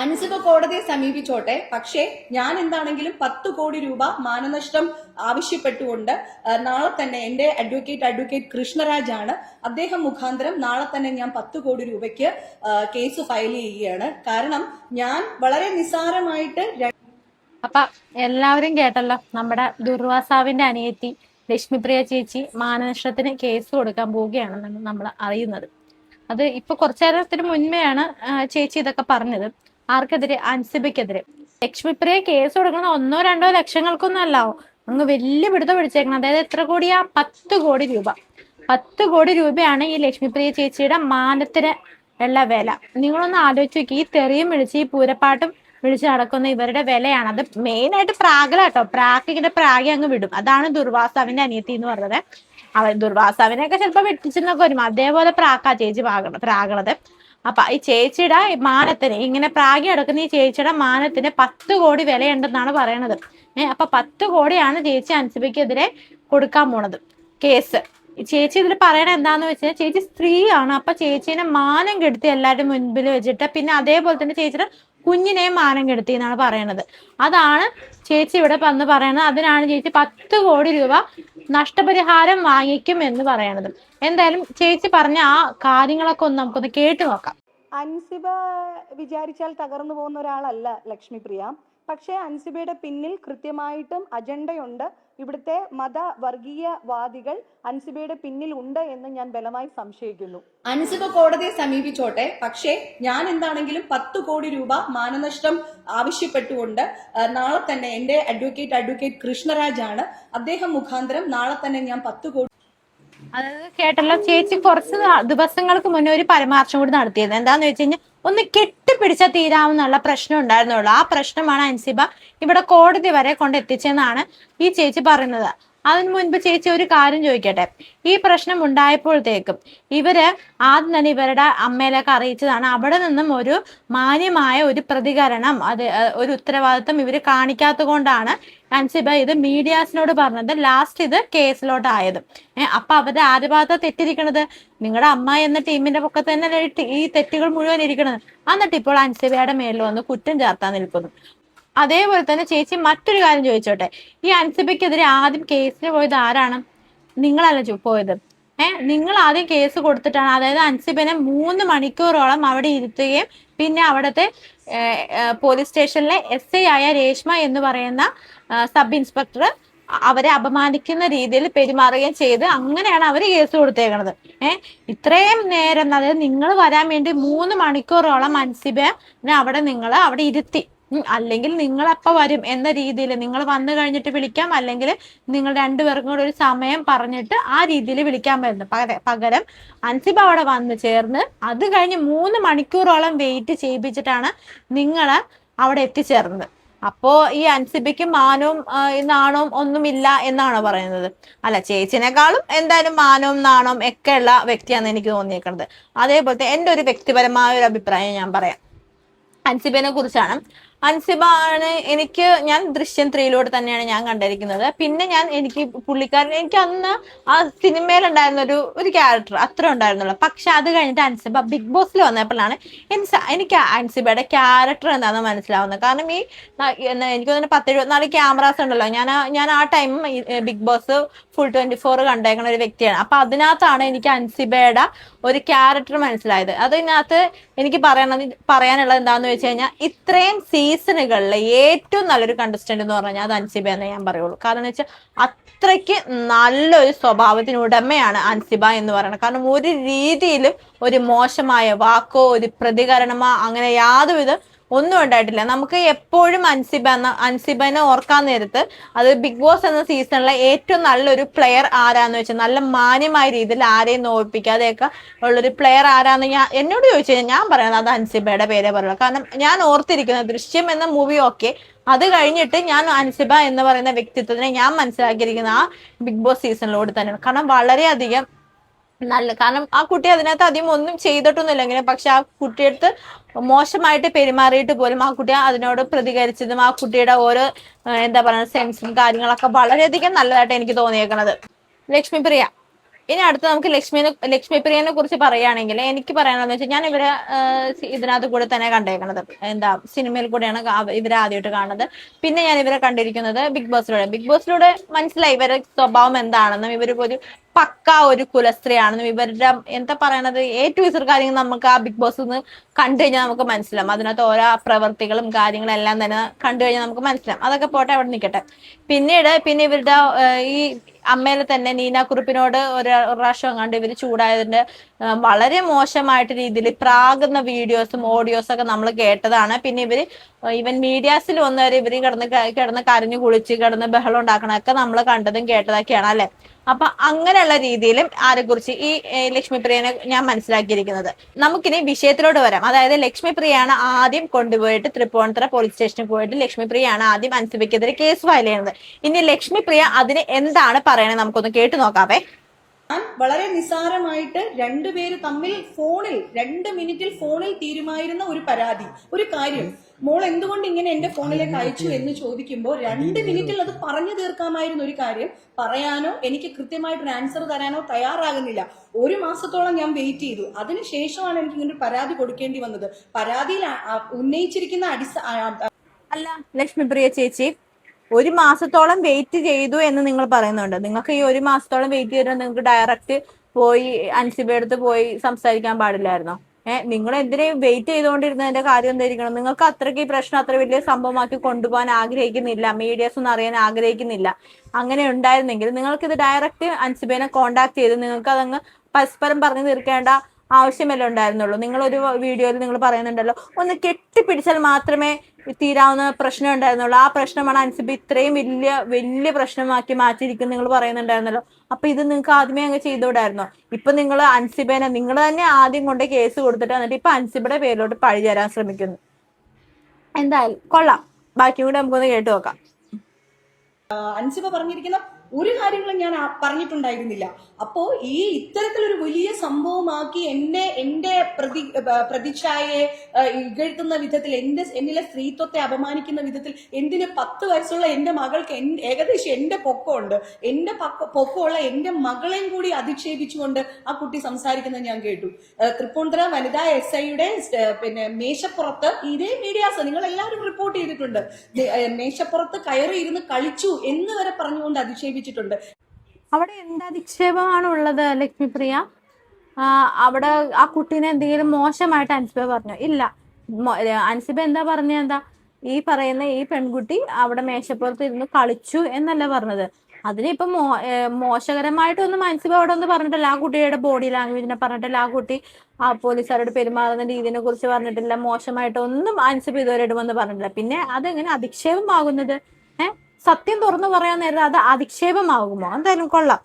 അൻസിബ കോടതിയെ സമീപിച്ചോട്ടെ, പക്ഷേ ഞാൻ എന്താണെങ്കിലും 10 കോടി രൂപ മാനനഷ്ടം ആവശ്യപ്പെട്ടുകൊണ്ട് നാളെ തന്നെ എന്റെ അഡ്വക്കേറ്റ് കൃഷ്ണരാജ് ആണ്, അദ്ദേഹം മുഖാന്തരം നാളെ തന്നെ ഞാൻ 10 കോടി രൂപയ്ക്ക് കേസ് ഫയൽ ചെയ്യുകയാണ്. കാരണം ഞാൻ വളരെ നിസ്സാരമായിട്ട് അപ്പൊ എല്ലാവരും കേട്ടല്ലോ, നമ്മുടെ ദുർവാസാവിന്റെ അനിയത്തി ലക്ഷ്മിപ്രിയ ചേച്ചി മാനനഷ്ടത്തിന് കേസ് കൊടുക്കാൻ പോവുകയാണെന്നാണ് നമ്മൾ അറിയുന്നത്. അത് ഇപ്പൊ കുറച്ചു നേരത്തിന് മുൻപെയാണ് ചേച്ചി ഇതൊക്കെ പറഞ്ഞത്. ആർക്കെതിരെ? അൻസിബയ്ക്കെതിരെ. ലക്ഷ്മിപ്രിയ കേസ് കൊടുക്കുന്നത് 1-2 ലക്ഷങ്ങൾക്കൊന്നും അല്ലാവോ, അങ്ങ് വലിയ പിടുത്തം പിടിച്ചേക്കണം. അതായത് എത്ര കോടിയാ? 10 കോടി രൂപ. 10 കോടി രൂപയാണ് ഈ ലക്ഷ്മിപ്രിയ ചേച്ചിയുടെ മാനത്തിന് ഉള്ള വില. നിങ്ങളൊന്ന് ആലോചിച്ച് നോക്കി, ഈ തെറിയും വിളിച്ച് ഈ പൂരപ്പാട്ടും വിളിച്ച് നടക്കുന്ന ഇവരുടെ വിലയാണ്. അത് മെയിനായിട്ട് പ്രാഗലാട്ടോ. പ്രാഗിന്റെ പ്രാഗി അങ്ങ് വിടും. അതാണ് ദുർവാസാവിന്റെ അനിയത്തി എന്ന് പറഞ്ഞത്. ദുർവാസാവിനെയൊക്കെ ചിലപ്പോ വെട്ടിച്ചെന്നൊക്കെ വരും. അതേപോലെ പ്രാക്കാ ചേച്ചി പ്രാകണത്. അപ്പൊ ഈ ചേച്ചിയുടെ മാനത്തിന്, ഇങ്ങനെ പ്രാഗി അടക്കുന്ന ഈ ചേച്ചിയുടെ മാനത്തിന് 10 കോടി വിലയുണ്ടെന്നാണ് പറയണത്. അപ്പൊ 10 കോടിയാണ് ചേച്ചി അൻസിബയ്ക്കെതിരെ കൊടുക്കാൻ പോണത് കേസ്. ചേച്ചി ഇതിൽ പറയണ എന്താന്ന് വെച്ചാൽ, ചേച്ചി സ്ത്രീയാണ്. അപ്പൊ ചേച്ചീനെ മാനം കെടുത്തി എല്ലാവരും മുൻപിൽ വെച്ചിട്ട്, പിന്നെ അതേപോലെ തന്നെ ചേച്ചിയുടെ കുഞ്ഞിനെയും മാനം കെടുത്തി എന്നാണ് പറയണത്. അതാണ് ചേച്ചി ഇവിടെ വന്ന് പറയണത്. അതിനാണ് ചേച്ചി 10 കോടി രൂപ നഷ്ടപരിഹാരം വാങ്ങിക്കും എന്ന് പറയണത്. എന്തായാലും ചേച്ചി പറഞ്ഞ ആ കാര്യങ്ങളൊക്കെ ഒന്ന് നമുക്കൊന്ന് കേട്ടു നോക്കാം. അൻസിബ വിചാരിച്ചാൽ തകർന്നു പോകുന്ന ഒരാളല്ല ലക്ഷ്മിപ്രിയ. പക്ഷേ അൻസിബയുടെ പിന്നിൽ കൃത്യമായിട്ടും അജണ്ടയുണ്ട്. ഇവിടുത്തെ മതവർഗീയവാദികൾ അൻസിബയുടെ പിന്നിൽ ഉണ്ട് എന്ന് ഞാൻ ബലമായി സംശയിക്കുന്നു. അൻസിബ കോടതിയെ സമീപിച്ചോട്ടെ, പക്ഷേ ഞാൻ എന്താണെങ്കിലും 10 കോടി രൂപ മാനനഷ്ടം ആവശ്യപ്പെട്ടുകൊണ്ട് നാളെ തന്നെ എന്റെ അഡ്വക്കേറ്റ് കൃഷ്ണരാജ് ആണ്, അദ്ദേഹം മുഖാന്തരം നാളെ തന്നെ ഞാൻ 10 കോടി. അതായത് കേട്ടല്ലോ, ചേച്ചി കുറച്ച് ദിവസങ്ങൾക്ക് മുന്നേ ഒരു പരാമർശം കൂടി നടത്തിയത്. എന്താന്ന് വെച്ച് കഴിഞ്ഞാൽ, ഒന്ന് കെട്ടിപ്പിടിച്ചാൽ തീരാവുന്നുള്ള പ്രശ്നം ഉണ്ടായിരുന്നുള്ളൂ. ആ പ്രശ്നമാണ് അൻസിബ ഇവിടെ കോടതി വരെ കൊണ്ടെത്തിച്ചെന്നാണ് ഈ ചേച്ചി പറയുന്നത്. അതിനു മുൻപ് ചേച്ചി ഒരു കാര്യം ചോദിക്കട്ടെ. ഈ പ്രശ്നം ഉണ്ടായപ്പോഴത്തേക്കും ഇവര് ആദ്യം തന്നെ ഇവരുടെ അമ്മയിലേക്ക് അറിയിച്ചതാണ്. അവിടെ നിന്നും ഒരു മാന്യമായ ഒരു പ്രതികരണം, ഒരു ഉത്തരവാദിത്വം ഇവര് കാണിക്കാത്തത് കൊണ്ടാണ് അൻസിബ ഇത് മീഡിയാസിനോട് പറഞ്ഞത്. ലാസ്റ്റ് ഇത് കേസിലോട്ടായത്. അപ്പൊ അവരുടെ ആരുടെ ഭാഗത്താണ് തെറ്റിരിക്കണത്? നിങ്ങളുടെ അമ്മ എന്ന ടീമിന്റെ പൊക്കത്ത് തന്നെ ഈ തെറ്റുകൾ മുഴുവൻ ഇരിക്കണത്. എന്നിട്ട് ഇപ്പോൾ അൻസിബയുടെ മേലിൽ വന്ന് കുറ്റം ചാർത്താൻ നിൽക്കുന്നു. അതേപോലെ തന്നെ ചേച്ചി മറ്റൊരു കാര്യം ചോദിച്ചോട്ടെ. ഈ അൻസിബയ്ക്കെതിരെ ആദ്യം കേസിന് പോയത് ആരാണ്? നിങ്ങളല്ല പോയത്. നിങ്ങൾ ആദ്യം കേസ് കൊടുത്തിട്ടാണ്. അതായത് അൻസിബനെ 3 മണിക്കൂറോളം അവിടെ ഇരുത്തുകയും പിന്നെ അവിടുത്തെ പോലീസ് സ്റ്റേഷനിലെ SI ആയ രേഷ്മ എന്ന് പറയുന്ന സബ് ഇൻസ്പെക്ടർ അവരെ അപമാനിക്കുന്ന രീതിയിൽ പെരുമാറുകയും ചെയ്ത്, അങ്ങനെയാണ് അവര് കേസ് കൊടുത്തേക്കണത്. ഇത്രയും നേരം, അതായത് നിങ്ങൾ വരാൻ വേണ്ടി 3 മണിക്കൂറോളം അൻസിബനെ അവിടെ ഇരുത്തി. അല്ലെങ്കിൽ നിങ്ങൾ അപ്പ വരും എന്ന രീതിയിൽ നിങ്ങൾ വന്നു കഴിഞ്ഞിട്ട് വിളിക്കാം, അല്ലെങ്കിൽ നിങ്ങൾ രണ്ടുപേർക്കും കൂടെ ഒരു സമയം പറഞ്ഞിട്ട് ആ രീതിയിൽ വിളിക്കാൻ പറ്റുന്നു. പകരം അൻസിബ അവിടെ വന്ന് ചേർന്ന് അത് കഴിഞ്ഞ് 3 മണിക്കൂറോളം വെയിറ്റ് ചെയ്യിപ്പിച്ചിട്ടാണ് നിങ്ങൾ അവിടെ എത്തിച്ചേർന്നത്. അപ്പോ ഈ അൻസിബയ്ക്ക് മാനവും നാണവും ഒന്നുമില്ല എന്നാണോ പറയുന്നത്? അല്ല, ചേച്ചിനേക്കാളും എന്തായാലും മാനവും നാണവും ഒക്കെ ഉള്ള വ്യക്തിയാണെന്ന് എനിക്ക് തോന്നിയേക്കുന്നത്. അതേപോലത്തെ എൻ്റെ ഒരു വ്യക്തിപരമായ ഒരു അഭിപ്രായം ഞാൻ പറയാം അൻസിബനെ കുറിച്ചാണ്. അൻസിബാണ് ഞാൻ ദൃശ്യം 3 തന്നെയാണ് ഞാൻ കണ്ടിരിക്കുന്നത്. പിന്നെ എനിക്ക് അന്ന് ആ സിനിമയിലുണ്ടായിരുന്ന ഒരു ക്യാരക്ടർ അത്ര ഉണ്ടായിരുന്നുള്ളൂ. പക്ഷെ അത് കഴിഞ്ഞിട്ട് അൻസിബ ബിഗ് ബോസിൽ വന്നപ്പോഴാണ് എനിക്ക് അൻസിബയുടെ ക്യാരക്ടർ എന്താണെന്ന് മനസ്സിലാവുന്നത്. കാരണം എനിക്ക് തോന്നുന്നു 10-74 ക്യാമറാസ് ഉണ്ടല്ലോ. ഞാൻ ആ ടൈം ബിഗ് ബോസ് ഫുൾ 24 കണ്ടേക്കുന്ന ഒരു വ്യക്തിയാണ്. അപ്പൊ അതിനകത്താണ് എനിക്ക് അൻസിബയുടെ ഒരു ക്യാരക്ടർ മനസ്സിലായത്. അതിനകത്ത് എനിക്ക് പറയാനുള്ളത് എന്താണെന്ന് വെച്ച് കഴിഞ്ഞാൽ, ഇത്രയും സീസണുകളിലെ ഏറ്റവും നല്ലൊരു കണ്ടസ്റ്റന്റ് എന്ന് പറഞ്ഞാൽ അത് അൻസിബ എന്നേ ഞാൻ പറയുള്ളൂ. കാരണം എന്ന് വെച്ചാൽ അത്രയ്ക്ക് നല്ലൊരു സ്വഭാവത്തിന് ഉടമയാണ് അൻസിബ എന്ന് പറയുന്നത്. കാരണം ഒരു രീതിയിലും ഒരു മോശമായ വാക്കോ ഒരു പ്രതികരണമോ അങ്ങനെ യാതൊരുവിധ ഒന്നും ഉണ്ടായിട്ടില്ല. നമുക്ക് എപ്പോഴും അൻസിബനെ ഓർക്കാൻ നേരത്ത് അത് ബിഗ് ബോസ് എന്ന സീസണിലെ ഏറ്റവും നല്ലൊരു പ്ലെയർ ആരാന്ന് വെച്ചാൽ, നല്ല മാന്യമായ രീതിയിൽ ആരെയും നോവിപ്പിക്കാതെയൊക്കെ ഉള്ളൊരു പ്ലെയർ ആരാന്ന് എന്നോട് ചോദിച്ചു കഴിഞ്ഞാൽ ഞാൻ പറയുന്നത് അത് അൻസിബയുടെ പേരെ പറയുള്ളൂ. കാരണം ഞാൻ ഓർത്തിരിക്കുന്നത് ദൃശ്യം എന്ന മൂവി ഒക്കെ, അത് കഴിഞ്ഞിട്ട് ഞാൻ അൻസിബ എന്ന് പറയുന്ന വ്യക്തിത്വത്തിനെ ഞാൻ മനസ്സിലാക്കിയിരിക്കുന്ന ആ ബിഗ് ബോസ് സീസണിലൂടെ തന്നെയാണ്. കാരണം വളരെയധികം കാരണം ആ കുട്ടി അതിനകത്ത് അധികം ഒന്നും ചെയ്തിട്ടൊന്നുമില്ലെങ്കിലും, പക്ഷെ ആ കുട്ടിയടുത്ത് മോശമായിട്ട് പെരുമാറിയിട്ട് പോലും ആ കുട്ടി അതിനോട് പ്രതികരിച്ചതും ആ കുട്ടിയുടെ ഓരോ എന്താ പറയുക സെൻസും കാര്യങ്ങളൊക്കെ വളരെയധികം നല്ലതായിട്ട് എനിക്ക് തോന്നിയേക്കണത്. ലക്ഷ്മിപ്രിയ ഇനി അടുത്ത് നമുക്ക് ലക്ഷ്മി പ്രിയനെ കുറിച്ച് പറയുകയാണെങ്കിൽ എനിക്ക് പറയാനുള്ളത് വെച്ചാൽ ഞാൻ ഇവരെ ഇതിനകത്ത് കൂടെ തന്നെ കണ്ടേക്കണത്, എന്താ സിനിമയിൽ കൂടെയാണ് ഇവരെ ആദ്യമായിട്ട് കാണുന്നത്. പിന്നെ ഞാൻ ഇവരെ കണ്ടിരിക്കുന്നത് ബിഗ് ബോസിലൂടെ മനസ്സിലായി ഇവരുടെ സ്വഭാവം എന്താണെന്നും ഇവർ ഒരു പക്ക ഒരു കുലസ്ത്രീയാണെന്നും ഇവരുടെ എന്താ പറയണത് A to Z കാര്യങ്ങൾ നമുക്ക് ആ ബിഗ് ബോസ് നിന്ന് കണ്ടു കഴിഞ്ഞാൽ നമുക്ക് മനസ്സിലാവും. അതിനകത്ത് ഓരോ പ്രവർത്തികളും കാര്യങ്ങളും എല്ലാം തന്നെ കണ്ടു കഴിഞ്ഞാൽ നമുക്ക് മനസ്സിലാവും. അതൊക്കെ പോട്ടെ, അവിടെ നിൽക്കട്ടെ. പിന്നെ ഇവരുടെ ഈ അമ്മയിൽ തന്നെ നീന കുറുപ്പിനോട് ഒരു പ്രാവശ്യം കണ്ട് ഇവർ ചൂടായതിന്റെ വളരെ മോശമായിട്ട് രീതിയിൽ പ്രാകുന്ന വീഡിയോസും ഓഡിയോസും ഒക്കെ നമ്മൾ കേട്ടതാണ്. പിന്നെ ഇവൻ മീഡിയാസിൽ വന്നവരെ ഇവര് കിടന്ന് കരഞ്ഞു കുളിച്ച് കിടന്ന് ബഹളം ഉണ്ടാക്കണൊക്കെ നമ്മൾ കണ്ടതും കേട്ടതൊക്കെയാണ് അല്ലെ. അപ്പൊ അങ്ങനെയുള്ള രീതിയിലും ആരെക്കുറിച്ച് ഈ ലക്ഷ്മി പ്രിയനെ ഞാൻ മനസ്സിലാക്കിയിരിക്കുന്നത്. നമുക്കിനി വിഷയത്തിലോട്ട് വരാം. അതായത് ലക്ഷ്മി പ്രിയയാണ് ആദ്യം കൊണ്ടുപോയിട്ട് തൃപ്പൂണിത്തുറ പോലീസ് സ്റ്റേഷനിൽ പോയിട്ട് ലക്ഷ്മി പ്രിയയാണ് ആദ്യം അൻസിബയ്ക്കെതിരെ കേസ് ഫയൽ ചെയ്യുന്നത്. ഇനി ലക്ഷ്മി പ്രിയ അതിന് എന്താണ് പറയണത് നമുക്കൊന്ന് കേട്ടു നോക്കാവേ. ഞാൻ വളരെ നിസ്സാരമായിട്ട് രണ്ടുപേര് തമ്മിൽ ഫോണിൽ 2 മിനിറ്റിൽ ഫോണിൽ തീരുമായിരുന്ന ഒരു പരാതി, ഒരു കാര്യം മോൾ എന്തുകൊണ്ട് ഇങ്ങനെ എന്റെ ഫോണിലേക്ക് അയച്ചു എന്ന് ചോദിക്കുമ്പോൾ 2 മിനിറ്റിൽ അത് പറഞ്ഞു തീർക്കാമായിരുന്ന ഒരു കാര്യം പറയാനോ എനിക്ക് കൃത്യമായിട്ടൊരു ആൻസർ തരാനോ തയ്യാറാകുന്നില്ല. 1 മാസത്തോളം ഞാൻ വെയിറ്റ് ചെയ്തു. അതിനുശേഷമാണ് എനിക്ക് ഇങ്ങനെ പരാതി കൊടുക്കേണ്ടി വന്നത്. പരാതിയിൽ ഉന്നയിച്ചിരിക്കുന്ന അല്ല ലക്ഷ്മി പ്രിയ ചേച്ചി, 1 മാസത്തോളം വെയിറ്റ് ചെയ്തു എന്ന് നിങ്ങൾ പറയുന്നുണ്ട്. നിങ്ങൾക്ക് ഈ 1 മാസത്തോളം വെയിറ്റ് ചെയ്തിട്ട് നിങ്ങൾക്ക് ഡയറക്റ്റ് പോയി അൻസിബയുടെ അടുത്ത് പോയി സംസാരിക്കാൻ പാടില്ലായിരുന്നോ? നിങ്ങൾ എന്തിനു വെയിറ്റ് ചെയ്തുകൊണ്ടിരുന്നതിന്റെ കാര്യം എന്തായിരിക്കണം? നിങ്ങൾക്ക് അത്രയ്ക്ക് ഈ പ്രശ്നം അത്ര വലിയ സംഭവമാക്കി കൊണ്ടുപോകാൻ ആഗ്രഹിക്കുന്നില്ല, മീഡിയസ് ഒന്നും അറിയാൻ ആഗ്രഹിക്കുന്നില്ല. അങ്ങനെ ഉണ്ടായിരുന്നെങ്കിൽ നിങ്ങൾക്ക് ഇത് ഡയറക്റ്റ് അൻസിബേനെ കോണ്ടാക്ട് ചെയ്ത് നിങ്ങൾക്ക് അതങ്ങ് പരസ്പരം പറഞ്ഞു തീർക്കേണ്ട ആവശ്യമല്ല ഉണ്ടായിരുന്നുള്ളൂ. നിങ്ങളൊരു വീഡിയോയിൽ നിങ്ങൾ പറയുന്നുണ്ടല്ലോ, ഒന്ന് കെട്ടിപ്പിടിച്ചാൽ മാത്രമേ തീരാവുന്ന പ്രശ്നം ഉണ്ടായിരുന്നുള്ളൂ. ആ പ്രശ്നമാണ് അൻസിബ ഇത്രയും വലിയ പ്രശ്നമാക്കി മാറ്റിയിരിക്കും നിങ്ങൾ പറയുന്നുണ്ടായിരുന്നല്ലോ. അപ്പൊ ഇത് നിങ്ങൾക്ക് ആദ്യമേ അങ്ങ് ചെയ്തുകൂടായിരുന്നോ? ഇപ്പൊ നിങ്ങൾ അൻസിബേനെ നിങ്ങൾ തന്നെ ആദ്യം കൊണ്ട് കേസ് കൊടുത്തിട്ട് എന്നിട്ട് ഇപ്പൊ അൻസിബയുടെ പേരിലോട്ട് പഴി തരാൻ ശ്രമിക്കുന്നു. എന്തായാലും കൊള്ളാം. ബാക്കി കൂടെ നമുക്കൊന്ന് കേട്ടു നോക്കാം. അൻസിബ പറഞ്ഞിരിക്കുന്ന ഒരു കാര്യങ്ങളും ഞാൻ പറഞ്ഞിട്ടുണ്ടായിരുന്നില്ല. അപ്പോ ഈ ഇത്തരത്തിലൊരു വലിയ സംഭവമാക്കി എന്റെ പ്രതിച്ഛായയെ ഇകഴ്ത്തുന്ന വിധത്തിൽ എന്നിലെ സ്ത്രീത്വത്തെ അപമാനിക്കുന്ന വിധത്തിൽ എന്തിന് 10 വയസ്സുള്ള എന്റെ മകൾക്ക് ഏകദേശം എന്റെ പൊക്കമുണ്ട്, പൊക്കമുള്ള എന്റെ മകളെയും കൂടി അധിക്ഷേപിച്ചുകൊണ്ട് ആ കുട്ടി സംസാരിക്കുന്നത് ഞാൻ കേട്ടു. തൃപ്പൂണിത്തുറ വനിതാ SIയുടെ പിന്നെ മേശപ്പുറത്ത് ഇതേ മീഡിയാസ് നിങ്ങൾ എല്ലാവരും റിപ്പോർട്ട് ചെയ്തിട്ടുണ്ട്. മേശപ്പുറത്ത് കയറി ഇരുന്ന് കളിച്ചു എന്ന് വരെ പറഞ്ഞുകൊണ്ട് അധിക്ഷേപിച്ചിട്ടുണ്ട്. അവിടെ എന്ത് അധിക്ഷേപമാണ് ഉള്ളത് ലക്ഷ്മി പ്രിയ? അവിടെ ആ കുട്ടീനെ എന്തെങ്കിലും മോശമായിട്ട് അൻസിബ പറഞ്ഞു? ഇല്ല. അൻസിബ എന്താ പറഞ്ഞ? എന്താ ഈ പറയുന്ന ഈ പെൺകുട്ടി അവിടെ മേശപ്പുറത്ത് ഇരുന്ന് കളിച്ചു എന്നല്ല പറഞ്ഞത്. അതിനിപ്പം മോശകരമായിട്ടൊന്നും അൻസിബ അവിടെ ഒന്നും പറഞ്ഞിട്ടില്ല. ആ കുട്ടിയുടെ ബോഡി ലാംഗ്വേജിനെ പറഞ്ഞിട്ടില്ല, ആ കുട്ടി ആ പോലീസുകാരോട് പെരുമാറുന്ന രീതിനെ കുറിച്ച് പറഞ്ഞിട്ടില്ല, മോശമായിട്ടൊന്നും അൻസിബ ഇതുവരെ ഇടുമെന്ന് പറഞ്ഞിട്ടില്ല. പിന്നെ അതെങ്ങനെ അധിക്ഷേപമാകുന്നത്? സത്യം തുറന്നു പറയാൻ നേരം അത് അധിക്ഷേപമാകുമോ? എന്തായാലും കൊള്ളാം.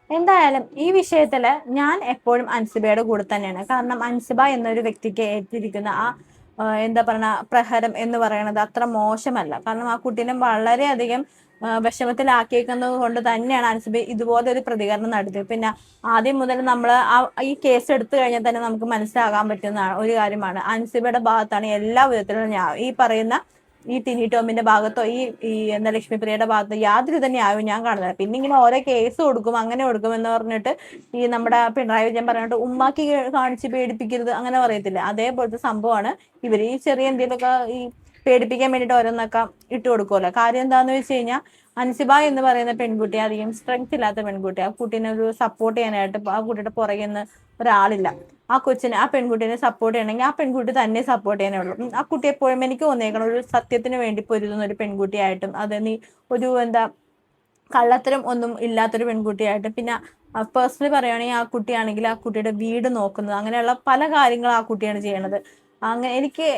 എന്തായാലും ഈ വിഷയത്തില് ഞാൻ എപ്പോഴും അൻസിബയുടെ കൂടെ തന്നെയാണ്. കാരണം അൻസിബ എന്നൊരു വ്യക്തിക്ക് ഏറ്റിരിക്കുന്ന ആ എന്താ പറയുക പ്രഹരം എന്ന് പറയുന്നത് അത്ര മോശമല്ല. കാരണം ആ കുട്ടീനെ വളരെയധികം വിഷമത്തിലാക്കിയേക്കുന്നത് കൊണ്ട് തന്നെയാണ് അൻസിബ ഇതുപോലെ ഒരു പ്രതികരണം നടത്തിയത്. പിന്നെ ആദ്യം മുതൽ നമ്മൾ ഈ കേസ് എടുത്തു കഴിഞ്ഞാൽ തന്നെ നമുക്ക് മനസ്സിലാകാൻ പറ്റുന്ന ഒരു കാര്യമാണ് അൻസിബയുടെ ഭാഗത്താണ് എല്ലാ വിധത്തിലും ഈ പറയുന്ന ഈ ടിനി ടോമിന്റെ ഭാഗത്തോ ഈ എന്താ ലക്ഷ്മി പ്രിയയുടെ ഭാഗത്തോ യാതൊരു തന്നെ ആവും ഞാൻ കാണുന്നത്. പിന്നെ ഇങ്ങനെ ഓരോ കേസ് കൊടുക്കും അങ്ങനെ കൊടുക്കും എന്ന് പറഞ്ഞിട്ട് ഈ നമ്മുടെ പിണറായി വിജയൻ പറഞ്ഞിട്ട് ഉമ്മാക്കി കാണിച്ച് പേടിപ്പിക്കരുത് അങ്ങനെ പറയത്തില്ല, അതേപോലത്തെ സംഭവമാണ് ഇവർ ഈ ചെറിയ എന്തെങ്കിലുമൊക്കെ ഈ പേടിപ്പിക്കാൻ വേണ്ടിയിട്ട് ഓരോന്നൊക്കെ ഇട്ട് കൊടുക്കുമല്ലോ. കാര്യം എന്താന്ന് വെച്ച് കഴിഞ്ഞാൽ അൻസിബ എന്ന് പറയുന്ന പെൺകുട്ടി അധികം സ്ട്രെങ്ത് ഇല്ലാത്ത പെൺകുട്ടി. ആ കുട്ടീനെ ഒരു സപ്പോർട്ട് ചെയ്യാനായിട്ട് ആ കുട്ടിയുടെ പുറകെ നിന്ന് ഒരാളില്ല. ആ പെൺകുട്ടീനെ സപ്പോർട്ട് ചെയ്യണമെങ്കിൽ ആ പെൺകുട്ടി തന്നെ സപ്പോർട്ട് ചെയ്യാനുള്ളൂ. ആ കുട്ടി എപ്പോഴും എനിക്ക് തോന്നിയേക്കണം ഒരു സത്യത്തിന് വേണ്ടി പൊരുതുന്ന ഒരു പെൺകുട്ടിയായിട്ടും അത് നീ ഒരു എന്താ കള്ളത്തരം ഒന്നും ഇല്ലാത്തൊരു പെൺകുട്ടിയായിട്ടും. പിന്നെ പേഴ്സണലി പറയുകയാണെങ്കിൽ ആ കുട്ടിയാണെങ്കിൽ ആ കുട്ടിയുടെ വീട് നോക്കുന്നത് അങ്ങനെയുള്ള പല കാര്യങ്ങളും ആ കുട്ടിയാണ് ചെയ്യണത്. അങ്ങനെ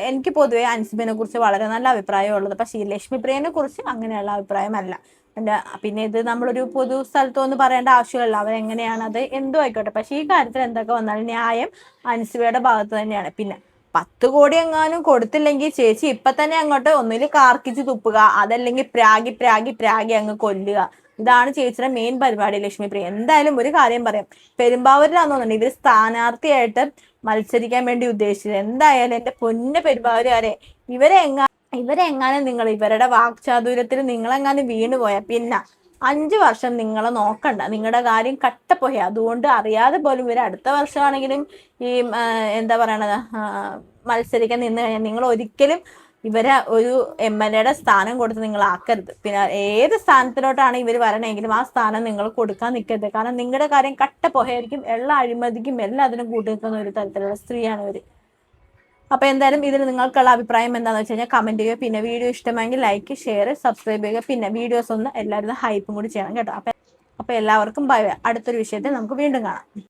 എനിക്ക് പൊതുവെ അൻസിബിനെ കുറിച്ച് വളരെ നല്ല അഭിപ്രായമുള്ളത്. പക്ഷേ ഈ ലക്ഷ്മി പ്രിയനെ കുറിച്ച് അങ്ങനെയുള്ള അഭിപ്രായമല്ല. പിന്നെ ഇത് നമ്മളൊരു പൊതു സ്ഥലത്തൊന്നും പറയേണ്ട ആവശ്യമില്ല, അവരെങ്ങനെയാണ് അത് എന്തോ ആയിക്കോട്ടെ. പക്ഷെ ഈ കാര്യത്തിൽ എന്തൊക്കെ വന്നാലും ന്യായം അൻസിബയുടെ ഭാഗത്ത് തന്നെയാണ്. പിന്നെ 10 കോടി എങ്ങാനും കൊടുത്തില്ലെങ്കിൽ ചേച്ചി ഇപ്പൊ തന്നെ അങ്ങോട്ട് ഒന്നിൽ കാർക്കിച്ച് തുപ്പുക, അതല്ലെങ്കിൽ പ്രാഗി അങ്ങ് കൊല്ലുക. ഇതാണ് ചേച്ചിയുടെ മെയിൻ പരിപാടി ലക്ഷ്മി പ്രിയ. എന്തായാലും ഒരു കാര്യം പറയാം, പെരുമ്പാവൂരിലാന്ന് തോന്നുന്നുണ്ട് ഇവര് സ്ഥാനാർത്ഥിയായിട്ട് മത്സരിക്കാൻ വേണ്ടി ഉദ്ദേശിച്ചത്. എന്തായാലും എന്റെ പൊന്ന പെരുമ്പാവൂരുകാരെ ഇവരെങ്ങാനും നിങ്ങൾ ഇവരുടെ വാക്ചാതുര്യത്തിൽ നിങ്ങളെങ്ങാനും വീണുപോയാൽ പിന്നെ 5 വർഷം നിങ്ങളെ നോക്കണ്ട, നിങ്ങളുടെ കാര്യം കട്ടപ്പോയി. അതുകൊണ്ട് അറിയാതെ പോലും ഇവർ അടുത്ത വർഷമാണെങ്കിലും ഈ എന്താ പറയണത് മത്സരിക്കാൻ നിന്ന് കഴിഞ്ഞാൽ നിങ്ങൾ ഒരിക്കലും ഇവരെ ഒരു MLA സ്ഥാനം കൊടുത്ത് നിങ്ങൾ ആക്കരുത്. പിന്നെ ഏത് സ്ഥാനത്തിലോട്ടാണ് ഇവർ വരണമെങ്കിലും ആ സ്ഥാനം നിങ്ങൾ കൊടുക്കാൻ നിൽക്കരുത്. കാരണം നിങ്ങളുടെ കാര്യം കട്ടപ്പോയായിരിക്കും. എല്ലാ അഴിമതിക്കും എല്ലാത്തിനും കൂട്ടുനിൽക്കുന്ന ഒരു തരത്തിലുള്ള സ്ത്രീയാണ് ഇവർ. അപ്പൊ എന്തായാലും ഇതിൽ നിങ്ങൾക്കുള്ള അഭിപ്രായം എന്താണെന്ന് വെച്ച് കഴിഞ്ഞാൽ കമന്റ് ചെയ്യുക. പിന്നെ വീഡിയോ ഇഷ്ടമെങ്കിൽ ലൈക്ക്, ഷെയർ, സബ്സ്ക്രൈബ് ചെയ്യുക. പിന്നെ വീഡിയോസ് ഒന്ന് എല്ലാവരും ഹൈപ്പും കൂടി ചെയ്യണം കേട്ടോ. അപ്പൊ എല്ലാവർക്കും ബൈ. അടുത്തൊരു വിഷയത്തിൽ നമുക്ക് വീണ്ടും കാണാം.